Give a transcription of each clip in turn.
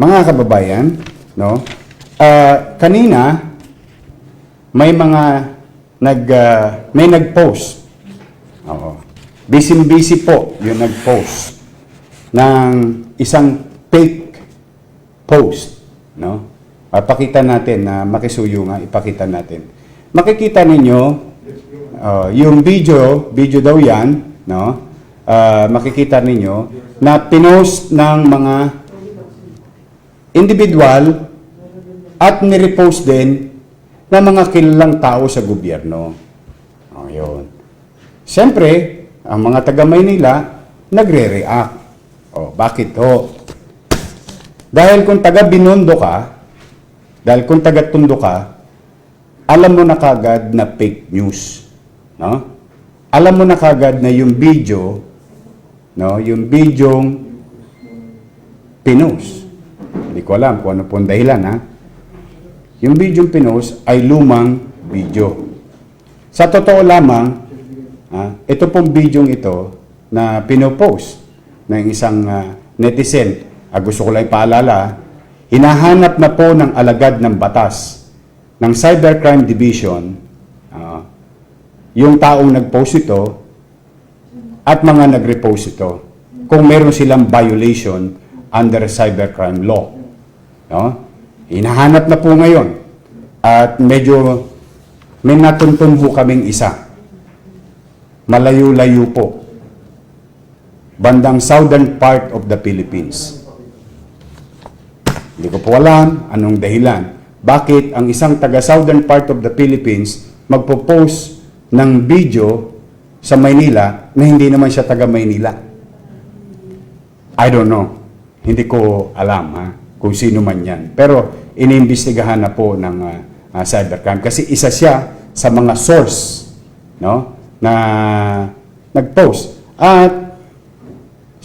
Mga kababayan, no? Kanina may mga may nag-post. Oo. Busy po yung nag-post ng isang fake post, no? Pakita natin na makisuyo nga, ipakita natin. Makikita ninyo yung video daw yan, no? Makikita ninyo na pinost ng mga individual at nirepost din ng mga kilalang tao sa gobyerno. Yun. Siyempre, ang mga taga-Maynila nagre-react. Bakit ho? Dahil kung taga-Binondo ka, dahil kung taga-Tondo ka, alam mo na kagad na fake news. No? Alam mo na kagad na yung video, no, yung bidyong pinost. Hindi ko alam kung ano pong dahilan, ha? Yung bidyong pinost ay lumang video. Sa totoo lamang, ito pong bidyong ito na pinopost ng isang netizen, gusto ko lang ipaalala, hinahanap na po ng alagad ng batas ng Cybercrime Division yung taong nag-post ito at mga nag-repost ito kung meron silang violation under cybercrime law. No? Hinahanap na po ngayon at medyo may natuntun po kaming isa. Malayo-layo po. Bandang southern part of the Philippines. Hindi ko po alam anong dahilan. Bakit ang isang taga-southern part of the Philippines magpo-post ng video sa Maynila na hindi naman siya taga-Maynila? I don't know. Hindi ko alam kung sino man yan. Pero iniimbestigahan na po ng cybercrime kasi isa siya sa mga source, no, na nag-post. At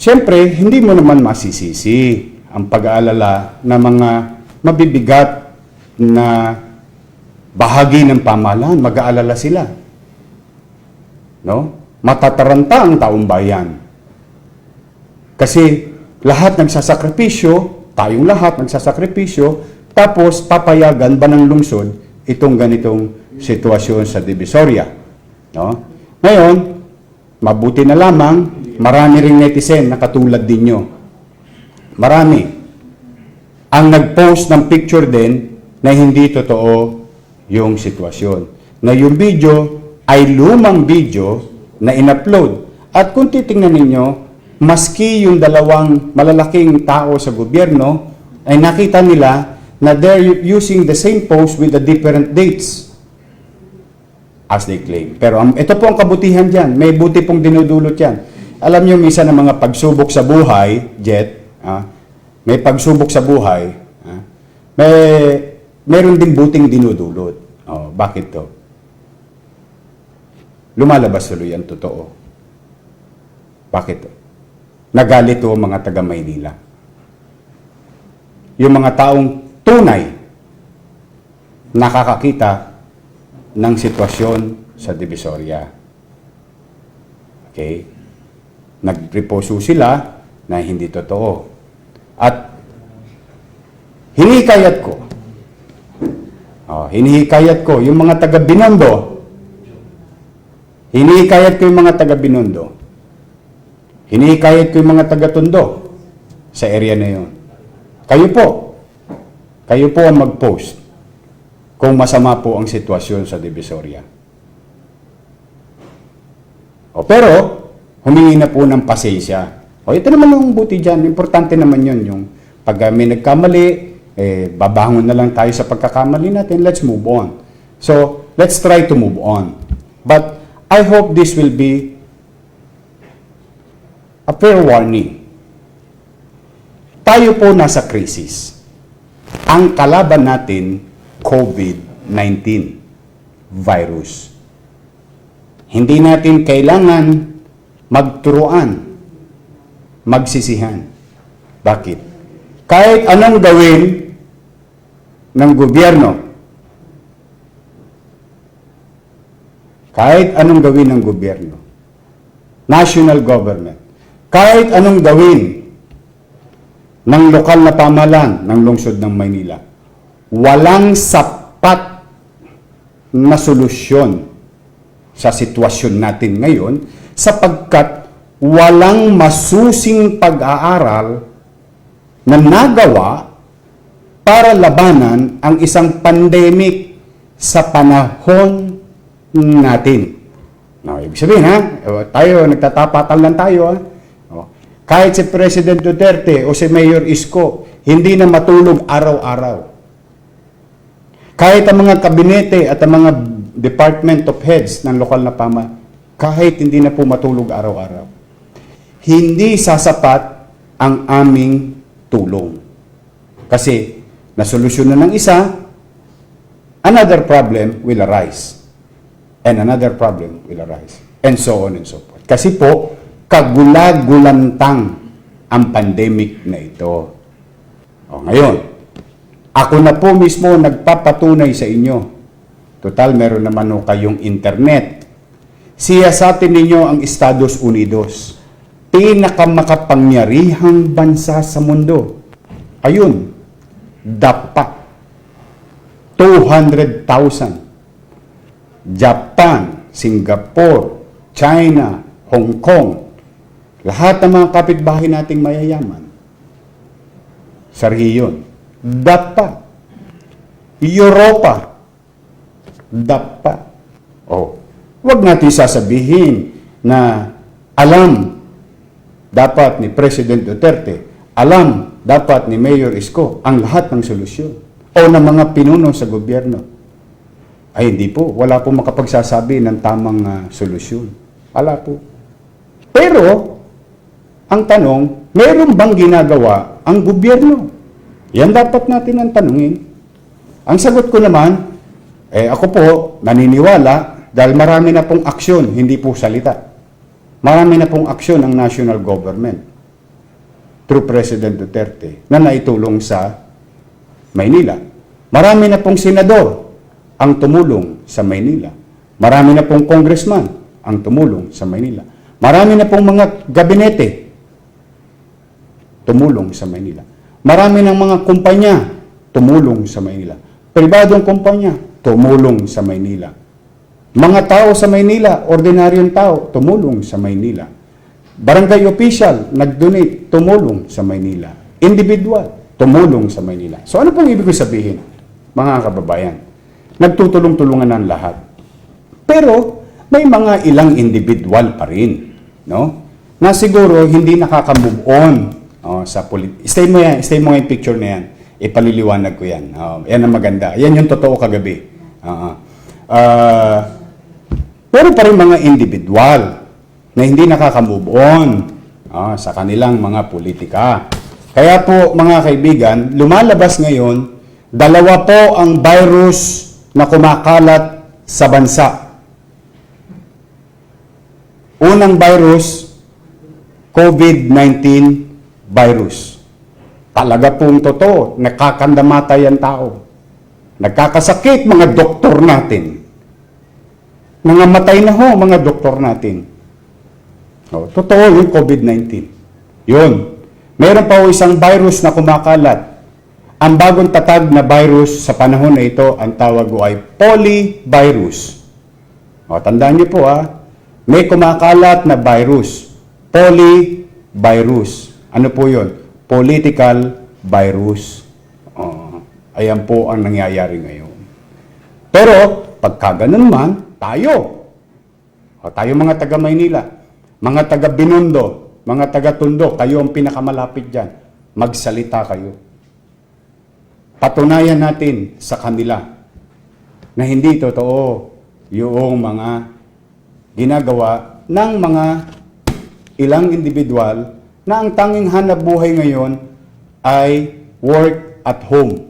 siyempre, hindi mo naman masisisi ang pag-aalala na mga mabibigat na bahagi ng pamahalaan. Mag-aalala sila. No? Matataranta ang taong bayan. Kasi lahat nagsasakripisyo, tayong lahat nagsasakripisyo, tapos papayagan ba ng lungsod itong ganitong sitwasyon sa Divisoria. No? Ngayon, mabuti na lamang, marami ring netizen na katulad ninyo. Marami. Ang nag-post ng picture din na hindi totoo yung sitwasyon. Na yung video ay lumang video na in-upload. At kung titingnan ninyo, maski yung dalawang malalaking tao sa gobyerno, ay nakita nila na they're using the same post with the different dates as they claim. Pero ito po ang kabutihan dyan. May buti pong dinudulot yan. Alam niyo, misa ng mga pagsubok sa buhay, Jet, may pagsubok sa buhay, meron din buting dinudulot. Bakit to? Lumalabas tuloy ang totoo. Bakit to? Nagalit to mga taga-Maynila. Yung mga taong tunay nakakakita ng sitwasyon sa Divisoria. Okay? Nagreposo sila na hindi totoo. At hinihikayat ko yung mga taga-Binondo. Hinihikayat ko yung mga taga-Binondo. Hinihikayat ko yung mga taga-Tondo sa area na yun. Kayo po ang mag-post kung masama po ang sitwasyon sa Divisoria. Pero, humingi na po ng pasensya. Ito naman ang buti dyan. Importante naman yun. Yung pag may nagkamali, babangon na lang tayo sa pagkakamali natin. Let's move on. So, let's try to move on. But, I hope this will be a fair warning. Tayo po nasa krisis. Ang kalaban natin, COVID-19 virus. Hindi natin kailangan magturuan, magsisihan. Bakit? Kahit anong gawin ng gobyerno, national government, kahit anong gawin ng lokal na pamahalaan ng lungsod ng Maynila, walang sapat na solusyon sa sitwasyon natin ngayon sapagkat walang masusing pag-aaral na nagawa para labanan ang isang pandemic sa panahon natin. No, ibig sabihin tayo, nagtatapakal lang tayo kahit si President Duterte o si Mayor Isko, hindi na matulog araw-araw. Kahit ang mga kabinete at ang mga department of heads ng lokal na kahit hindi na po matulog araw-araw. Hindi sasapat ang aming tulong. Kasi nasolusyonan ng isa, another problem will arise. And another problem will arise. And so on and so forth. Kasi po, kagulag-gulantang ang pandemic na ito. Ngayon, ako na po mismo nagpapatunay sa inyo. Total, meron naman kayong internet. Siyasatin ninyo ang Estados Unidos. Pinakamakapangyarihang bansa sa mundo. Ayun, dapat 200,000. Japan, Singapore, China, Hong Kong, lahat ng mga kapitbahay nating mayayaman sa rehiyon. Dapat. Europa. Dapat. Huwag natin sasabihin na alam dapat ni President Duterte, alam dapat ni Mayor Isko ang lahat ng solusyon o ng mga pinuno sa gobyerno. Ay hindi po, wala po makapagsasabi ng tamang solusyon. Wala po. Pero, ang tanong, meron bang ginagawa ang gobyerno? Yan dapat natin ang tanungin. Ang sagot ko naman, ako po naniniwala dahil marami na pong aksyon, hindi po salita. Marami na pong aksyon ang national government through President Duterte na naitulong sa Maynila. Marami na pong senador ang tumulong sa Maynila. Marami na pong congressman ang tumulong sa Maynila. Marami na pong mga gabinete tumulong sa Maynila. Marami ng mga kumpanya tumulong sa Maynila. Pribadong kumpanya tumulong sa Maynila. Mga tao sa Maynila, ordinaryong tao, tumulong sa Maynila. Barangay official, nag-donate, tumulong sa Maynila. Individual, tumulong sa Maynila. So ano pong ibig sabihin, mga kababayan? Nagtutulong-tulungan ng lahat. Pero may mga ilang individual pa rin, no? Na siguro hindi nakaka-move on sa stay mo nga yung picture na yan. Ipaliliwanag ko yan. Yan ang maganda. Yan yung totoo kagabi. Pero pa rin mga individual na hindi nakaka-move on sa kanilang mga politika. Kaya po mga kaibigan, lumalabas ngayon, dalawa po ang virus na kumakalat sa bansa. Unang virus, COVID-19 virus. Talaga pong totoo, nakakandamata yan tao. Nagkakasakit mga doktor natin. Nangamatay na ho mga doktor natin. Totoo yung COVID-19. Yun. Meron pa ho isang virus na kumakalat. Ang bagong tatag na virus sa panahon na ito, ang tawag ko ay polyvirus. Tandaan niyo po may kumakalat na virus. Polyvirus. Ano po yun? Political virus. Ayan po ang nangyayari ngayon. Pero, pagka ganun man, tayo mga taga Maynila, mga taga Binondo, mga taga Tondo, kayo ang pinakamalapit dyan. Magsalita kayo. Patunayan natin sa kanila na hindi totoo yung mga ginagawa ng mga ilang individual na ang tanging hanap buhay ngayon ay work at home.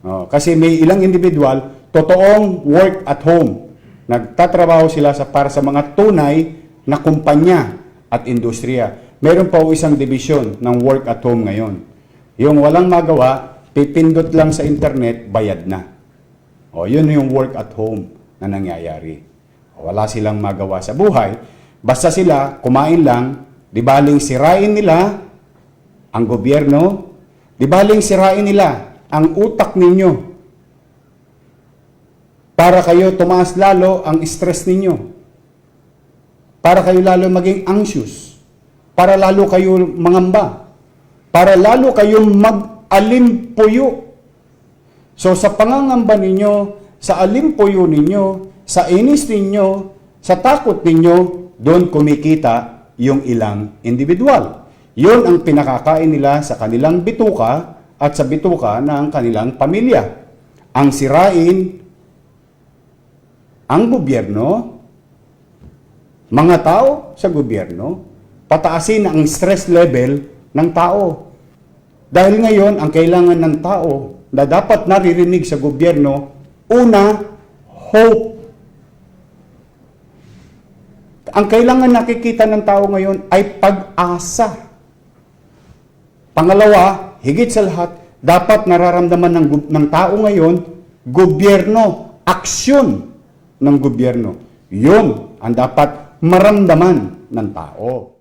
Kasi may ilang individual, totoong work at home. Nagtatrabaho sila para sa mga tunay na kumpanya at industriya. Meron pa isang division ng work at home ngayon. Yung walang magawa, pipindot lang sa internet, bayad na. Yun yung work at home na nangyayari. Wala silang magawa sa buhay. Basta sila, kumain lang, di baling sirain nila ang gobyerno, di baling sirain nila ang utak ninyo para kayo tumaas lalo ang stress ninyo, para kayo lalo maging anxious, para lalo kayo mangamba, para lalo kayong mag-alimpuyo. So sa pangangamba ninyo, sa alimpuyo ninyo, sa inis ninyo, sa takot ninyo, doon kumikita yung ilang individual. Yun ang pinakakain nila sa kanilang bituka at sa bituka ng kanilang pamilya. Ang sirain ang gobyerno, mga tao sa gobyerno, pataasin ang stress level ng tao. Dahil ngayon, ang kailangan ng tao na dapat naririnig sa gobyerno, una, hope. Ang kailangan nakikita ng tao ngayon ay pag-asa. Pangalawa, higit sa lahat, dapat nararamdaman ng tao ngayon, gobyerno, aksyon ng gobyerno. Yun ang dapat maramdaman ng tao.